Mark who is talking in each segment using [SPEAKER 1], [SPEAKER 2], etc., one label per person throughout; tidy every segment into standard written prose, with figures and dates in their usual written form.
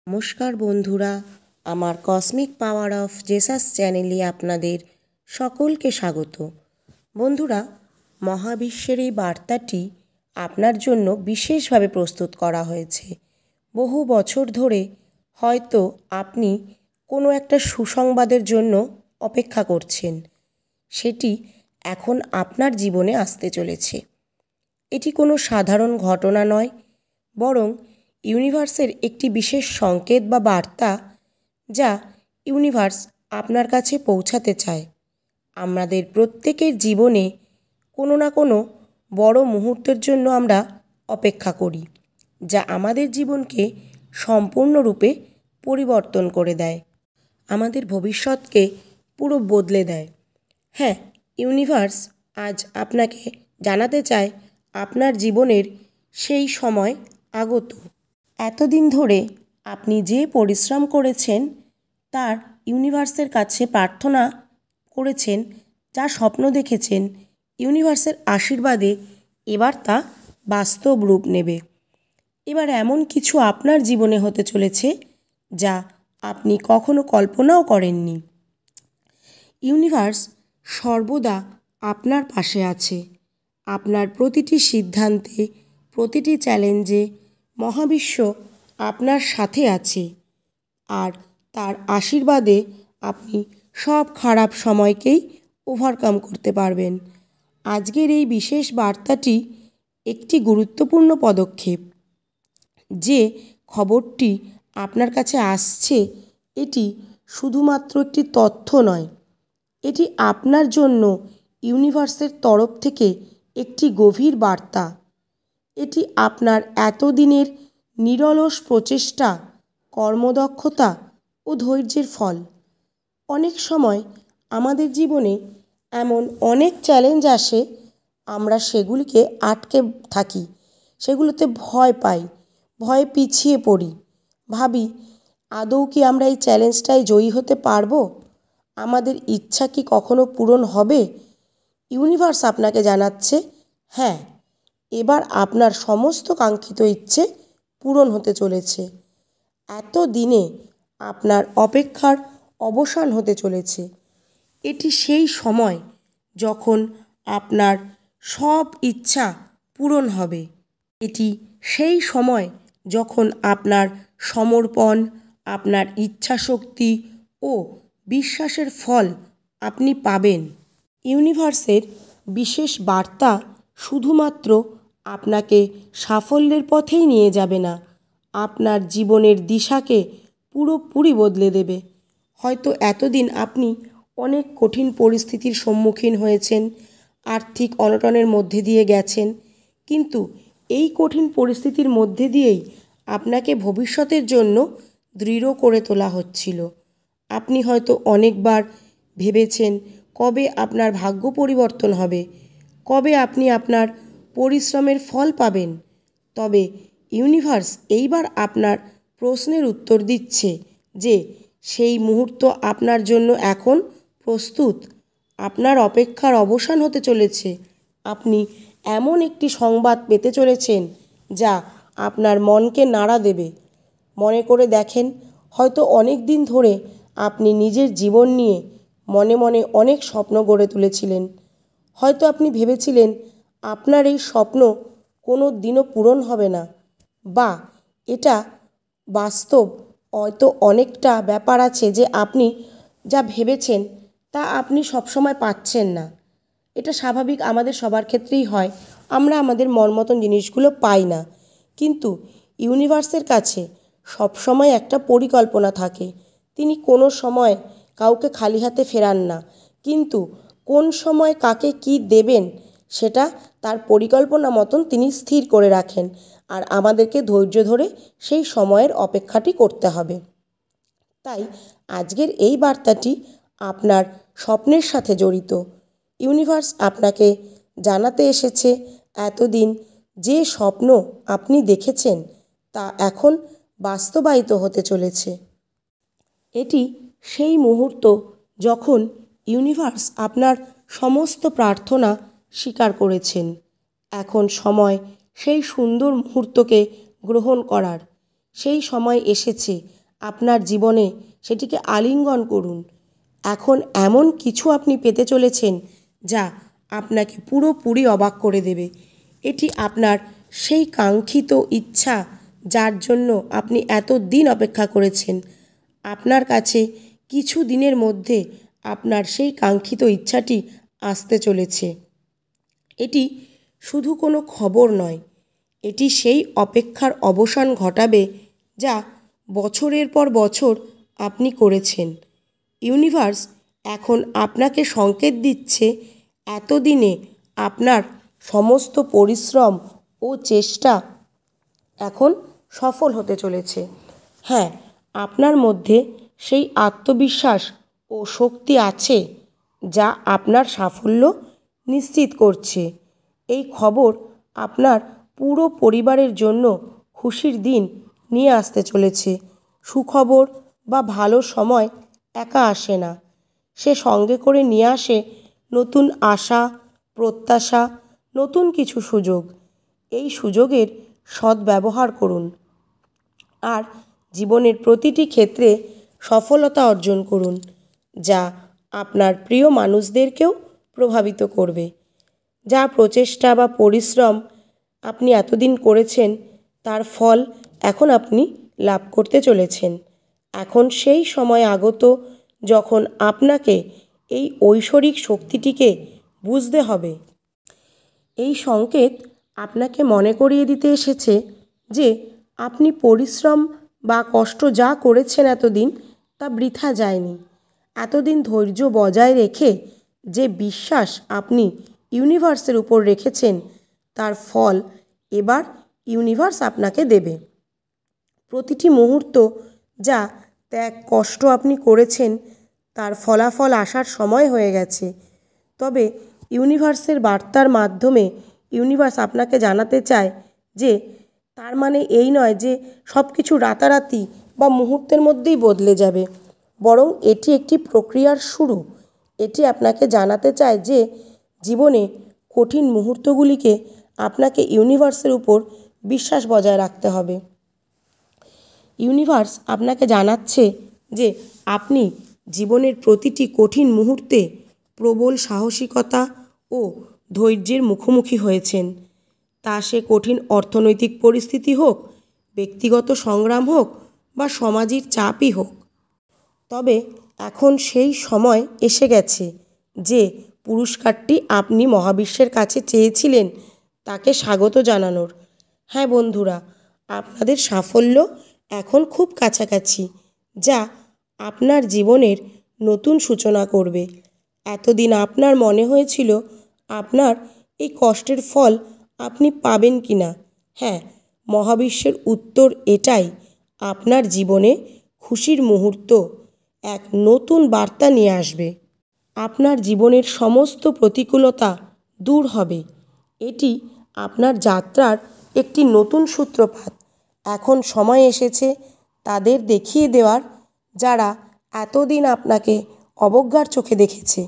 [SPEAKER 1] নমস্কার বন্ধুরা, আমার কসমিক পাওয়ার অফ জেসাস চ্যানেলে আপনাদের সকলকে স্বাগত। বন্ধুরা, মহাবিশ্বের এই বার্তাটি আপনার জন্য বিশেষভাবে প্রস্তুত করা হয়েছে। বহু বছর ধরে হয়তো আপনি কোনো একটা সুসংবাদের জন্য অপেক্ষা করছেন, সেটি এখন আপনার জীবনে আসতে চলেছে। এটি কোনো সাধারণ ঘটনা নয়, বরং ইউনিভার্সের একটি বিশেষ সংকেত বা বার্তা, যা ইউনিভার্স আপনার কাছে পৌঁছাতে চায়। আমাদের প্রত্যেকের জীবনে কোনো না কোনো বড় মুহূর্তের জন্য আমরা অপেক্ষা করি, যা আমাদের জীবনকে সম্পূর্ণরূপে পরিবর্তন করে দেয়, আমাদের ভবিষ্যৎকে পুরো বদলে দেয়। হ্যাঁ, ইউনিভার্স আজ আপনাকে জানাতে চায় আপনার জীবনের সেই সময় আগত। এতদিন ধরে আপনি যে পরিশ্রম করেছেন, তার ইউনিভার্সের কাছে প্রার্থনা করেছেন, যা স্বপ্ন দেখেছেন, ইউনিভার্সের আশীর্বাদে এবার তা বাস্তব রূপ নেবে। এবার এমন কিছু আপনার জীবনে হতে চলেছে যা আপনি কখনো কল্পনাও করেননি। ইউনিভার্স সর্বদা আপনার পাশে আছে। আপনার প্রতিটি সিদ্ধান্তে, প্রতিটি চ্যালেঞ্জে মহাবিশ্ব আপনার সাথে আছে, আর তার আশীর্বাদে আপনি সব খারাপ সময়কেই ওভারকাম করতে পারবেন। আজকের এই বিশেষ বার্তাটি একটি গুরুত্বপূর্ণ পদক্ষেপ। যে খবরটি আপনার কাছে আসছে, এটি শুধুমাত্র একটি তথ্য নয়, এটি আপনার জন্য ইউনিভার্সের তরফ থেকে একটি গভীর বার্তা। এটি আপনার এতদিনের নিরলস প্রচেষ্টা, কর্মদক্ষতা ও ধৈর্যের ফল। অনেক সময় আমাদের জীবনে এমন অনেক চ্যালেঞ্জ আসে, আমরা সেগুলিকে আটকে থাকি, সেগুলোতে ভয় পাই, ভয়ে পিছিয়ে পড়ি, ভাবি আদৌ কি আমরা এই চ্যালেঞ্জটায় জয়ী হতে পারবো? আমাদের ইচ্ছা কি কখনো পূরণ হবে? ইউনিভার্স আপনাকে জানাচ্ছে, হ্যাঁ, এবার আপনার সমস্ত কাঙ্ক্ষিত ইচ্ছে পূরণ হতে চলেছে। এত দিনে আপনার অপেক্ষার অবসান হতে চলেছে। এটি সেই সময় যখন আপনার সব ইচ্ছা পূরণ হবে। এটি সেই সময় যখন আপনার সমর্পণ, আপনার ইচ্ছাশক্তি ও বিশ্বাসের ফল আপনি পাবেন। ইউনিভার্সের বিশেষ বার্তা শুধুমাত্র আপনাকে সাফল্যের পথেই নিয়ে যাবে না, আপনার জীবনের দিশাকে পুরোপুরি বদলে দেবে। হয়তো এতদিন আপনি অনেক কঠিন পরিস্থিতির সম্মুখীন হয়েছেন, আর্থিক অনটনের মধ্যে দিয়ে গেছেন, কিন্তু এই কঠিন পরিস্থিতির মধ্যে দিয়েই আপনাকে ভবিষ্যতের জন্য দৃঢ় করে তোলা হচ্ছিল। আপনি হয়তো অনেকবার ভেবেছেন কবে আপনার ভাগ্য পরিবর্তন হবে, কবে আপনি আপনার পরিশ্রমের ফল পাবেন। তবে ইউনিভার্স এইবার আপনার প্রশ্নের উত্তর দিচ্ছে যে সেই মুহূর্ত আপনার জন্য এখন প্রস্তুত। আপনার অপেক্ষার অবসান হতে চলেছে। আপনি এমন একটি সংবাদ পেতে চলেছেন যা আপনার মনকে নাড়া দেবে। মনে করে দেখেন, হয়তো অনেক দিন ধরে আপনি নিজের জীবন নিয়ে মনে মনে অনেক স্বপ্ন গড়ে তুলেছিলেন। হয়তো আপনি ভেবেছিলেন আপনার এই স্বপ্ন কোনো দিনও পূরণ হবে না, বা এটা বাস্তব। হয়তো অনেকটা ব্যাপার আছে যে আপনি যা ভেবেছেন তা আপনি সবসময় পাচ্ছেন না। এটা স্বাভাবিক, আমাদের সবার ক্ষেত্রেই হয়। আমরা আমাদের মন মতন জিনিসগুলো পাই না, কিন্তু ইউনিভার্সের কাছে সবসময় একটা পরিকল্পনা থাকে। তিনি কোনো সময় কাউকে খালি হাতে ফেরান না, কিন্তু কোন সময় কাকে কি দেবেন সেটা তার পরিকল্পনা মতন তিনি স্থির করে রাখেন, আর আমাদেরকে ধৈর্য ধরে সেই সময়ের অপেক্ষাটি করতে হবে। তাই আজকের এই বার্তাটি আপনার স্বপ্নের সাথে জড়িত। ইউনিভার্স আপনাকে জানাতে এসেছে, এতদিন যে স্বপ্ন আপনি দেখেছেন তা এখন বাস্তবায়িত হতে চলেছে। এটি সেই মুহূর্ত যখন ইউনিভার্স আপনার সমস্ত প্রার্থনা স্বীকার করেছেন। এখন সময় সেই সুন্দর মুহূর্তকে গ্রহণ করার। সেই সময় এসেছে আপনার জীবনে, সেটিকে আলিঙ্গন করুন। এখন এমন কিছু আপনি পেতে চলেছেন যা আপনাকে পুরোপুরি অবাক করে দেবে। এটি আপনার সেই কাঙ্ক্ষিত ইচ্ছা যার জন্য আপনি এত দিন অপেক্ষা করেছেন। আপনার কাছে কিছু দিনের মধ্যে আপনার সেই কাঙ্ক্ষিত ইচ্ছাটি আসতে চলেছে। এটি শুধু কোনো খবর নয়, এটি সেই অপেক্ষার অবসান ঘটাবে যা বছরের পর বছর আপনি করেছেন। ইউনিভার্স এখন আপনাকে সংকেত দিচ্ছে এতদিনে আপনার সমস্ত পরিশ্রম ও চেষ্টা এখন সফল হতে চলেছে। হ্যাঁ, আপনার মধ্যে সেই আত্মবিশ্বাস ও শক্তি আছে যা আপনার সাফল্য নিশ্চিত করছে। এই খবর আপনার পুরো পরিবারের জন্য খুশির দিন নিয়ে আসতে চলেছে। সুখবর বা ভালো সময় একা আসে না, সে সঙ্গে করে নিয়ে আসে নতুন আশা, প্রত্যাশা, নতুন কিছু সুযোগ। এই সুযোগের সদ্ব্যবহার করুন আর জীবনের প্রতিটি ক্ষেত্রে সফলতা অর্জন করুন, যা আপনার প্রিয় মানুষদেরকেও প্রভাবিত করবে। যা প্রচেষ্টা বা পরিশ্রম আপনি এতদিন করেছেন তার ফল এখন আপনি লাভ করতে চলেছেন। এখন সেই সময় আগত যখন আপনাকে এই ঐশ্বরিক শক্তিটিকে বুঝতে হবে। এই সংকেত আপনাকে মনে করিয়ে দিতে এসেছে যে আপনি পরিশ্রম বা কষ্ট যা করেছেন এতদিন তা বৃথা যায়নি। এতদিন ধৈর্য বজায় রেখে যে বিশ্বাস আপনি ইউনিভার্সের উপর রেখেছেন তার ফল এবার ইউনিভার্স আপনাকে দেবে। প্রতিটি মুহূর্ত যা ত্যাগ কষ্ট আপনি করেছেন তার ফলাফল আসার সময় হয়ে গেছে। তবে ইউনিভার্সের বার্তার মাধ্যমে ইউনিভার্স আপনাকে জানাতে চায় যে তার মানে এই নয় যে সব কিছু রাতারাতি বা মুহূর্তের মধ্যেই বদলে যাবে, বরং এটি একটি প্রক্রিয়ার শুরু। এটি আপনাকে জানাতে চায় যে জীবনে কঠিন মুহূর্তগুলিকে আপনাকে ইউনিভার্সের উপর বিশ্বাস বজায় রাখতে হবে। ইউনিভার্স আপনাকে জানাচ্ছে যে আপনি জীবনের প্রতিটি কঠিন মুহূর্তে প্রবল সাহসিকতা ও ধৈর্যের মুখোমুখি হয়েছেন। তা সে কঠিন অর্থনৈতিক পরিস্থিতি হোক, ব্যক্তিগত সংগ্রাম হোক বা সামাজিক চাপই হোক। তবে এখন সেই সময় এসে গেছে যে পুরস্কারটি আপনি মহাবিশ্বের কাছে চেয়েছিলেন তাকে স্বাগত জানানোর। হ্যাঁ বন্ধুরা, আপনাদের সাফল্য এখন খুব কাছাকাছি, যা আপনার জীবনের নতুন সূচনা করবে। এতদিন আপনার মনে হয়েছিল আপনার এই কষ্টের ফল আপনি পাবেন কি না। হ্যাঁ, মহাবিশ্বের উত্তর এটাই। আপনার জীবনে খুশির মুহূর্ত এক নতুন বার্তা নিয়ে আসবে। আপনার জীবনের সমস্ত প্রতিকূলতা দূর হবে। এটি আপনার যাত্রার একটি নতুন সূত্রপাত। এখন সময় এসেছে তাদের দেখিয়ে দেওয়ার যারা এতদিন আপনাকে অবজ্ঞার চোখে দেখেছে।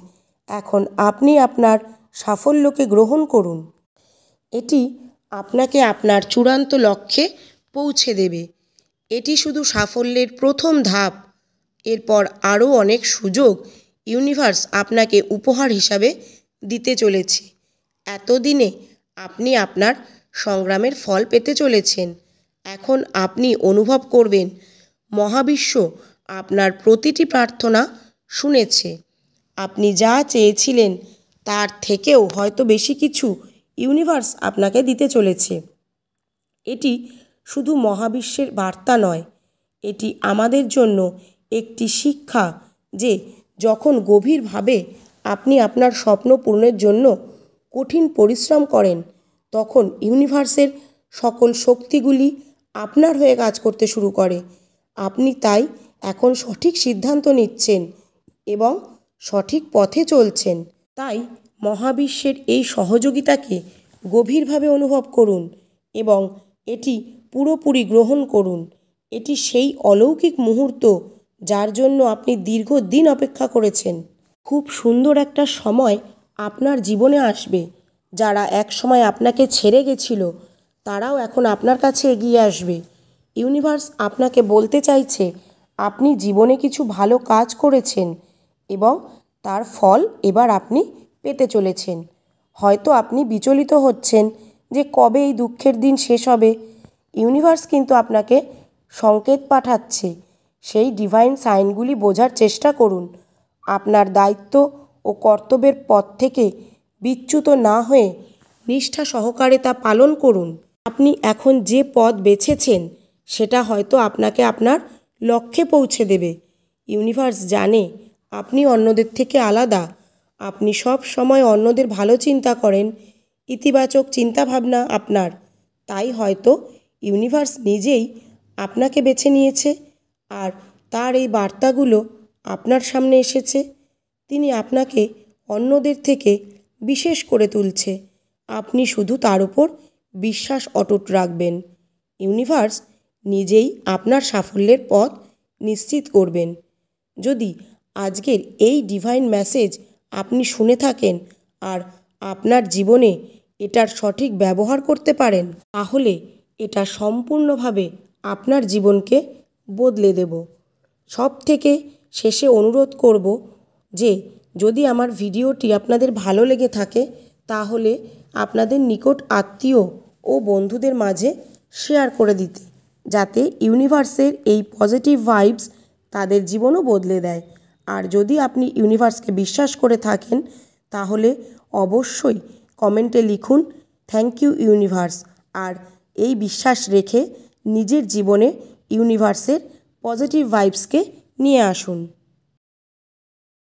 [SPEAKER 1] এখন আপনি আপনার সাফল্যকে গ্রহণ করুন। এটি আপনাকে আপনার চূড়ান্ত লক্ষ্যে পৌঁছে দেবে। এটি শুধু সাফল্যের প্রথম ধাপ। এরপর আরও অনেক সুযোগ ইউনিভার্স আপনাকে উপহার হিসাবে দিতে চলেছে। এতদিনে আপনি আপনার সংগ্রামের ফল পেতে চলেছেন। এখন আপনি অনুভব করবেন মহাবিশ্ব আপনার প্রতিটি প্রার্থনা শুনেছে। আপনি যা চেয়েছিলেন তার থেকেও হয়তো বেশি কিছু ইউনিভার্স আপনাকে দিতে চলেছে। এটি শুধু মহাবিশ্বের বার্তা নয়, এটি আমাদের জন্য একটি শিক্ষা যে যখন গভীরভাবে আপনি আপনার স্বপ্ন পূরণের জন্য কঠিন পরিশ্রম করেন তখন ইউনিভার্সের সকল শক্তিগুলি আপনার হয়ে কাজ করতে শুরু করে। আপনি তাই এখন সঠিক সিদ্ধান্ত নিচ্ছেন এবং সঠিক পথে চলছেন। তাই মহাবিশ্বের এই সহযোগিতাকে গভীরভাবে অনুভব করুন এবং এটি পুরোপুরি গ্রহণ করুন। এটি সেই অলৌকিক মুহূর্ত যার জন্য আপনি দীর্ঘদিন অপেক্ষা করেছেন। খুব সুন্দর একটা সময় আপনার জীবনে আসবে। যারা এক সময় আপনাকে ছেড়ে গেছিল তারাও এখন আপনার কাছে এগিয়ে আসবে। ইউনিভার্স আপনাকে বলতে চাইছে আপনি জীবনে কিছু ভালো কাজ করেছেন এবং তার ফল এবার আপনি পেতে চলেছেন। হয়তো আপনি বিচলিত হচ্ছেন যে কবে এই দুঃখের দিন শেষ হবে। ইউনিভার্স কিন্তু আপনাকে সংকেত পাঠাচ্ছে। সেই ডিভাইন সাইনগুলি বোঝার চেষ্টা করুন। আপনার দায়িত্ব ও কর্তব্যের পথ থেকে বিচ্যুত না হয়ে নিষ্ঠা সহকারে তা পালন করুন। আপনি এখন যে পথ বেছেছেন সেটা হয়তো আপনাকে আপনার লক্ষ্যে পৌঁছে দেবে। ইউনিভার্স জানে আপনি অন্যদের থেকে আলাদা। আপনি সব সময় অন্যদের ভালো চিন্তা করেন, ইতিবাচক চিন্তাভাবনা আপনার। তাই হয়তো ইউনিভার্স নিজেই আপনাকে বেছে নিয়েছে আর তার এই বার্তাগুলো আপনার সামনে এসেছে। তিনি আপনাকে অন্যদের থেকে বিশেষ করে তুলছে। আপনি শুধু তার উপর বিশ্বাস অটুট রাখবেন। ইউনিভার্স নিজেই আপনার সাফল্যের পথ নিশ্চিত করবেন। যদি আজকের এই ডিভাইন মেসেজ আপনি শুনে থাকেন আর আপনার জীবনে এটার সঠিক ব্যবহার করতে পারেন, তাহলে এটা সম্পূর্ণভাবে আপনার জীবনকে বদলে দেব। সব থেকে শেষে অনুরোধ করব যে যদি আমার ভিডিওটি আপনাদের ভালো লেগে থাকে তাহলে আপনাদের নিকট আত্মীয় ও বন্ধুদের মাঝে শেয়ার করে দিতে, যাতে ইউনিভার্সের এই পজিটিভ ভাইবস তাদের জীবনও বদলে দেয়। আর যদি আপনি ইউনিভার্সকে বিশ্বাস করে থাকেন তাহলে অবশ্যই কমেন্টে লিখুন থ্যাংক ইউ ইউনিভার্স। আর এই বিশ্বাস রেখে নিজের জীবনে ইউনিভার্সের পজিটিভ ভাইবসকে নিয়ে আসুন।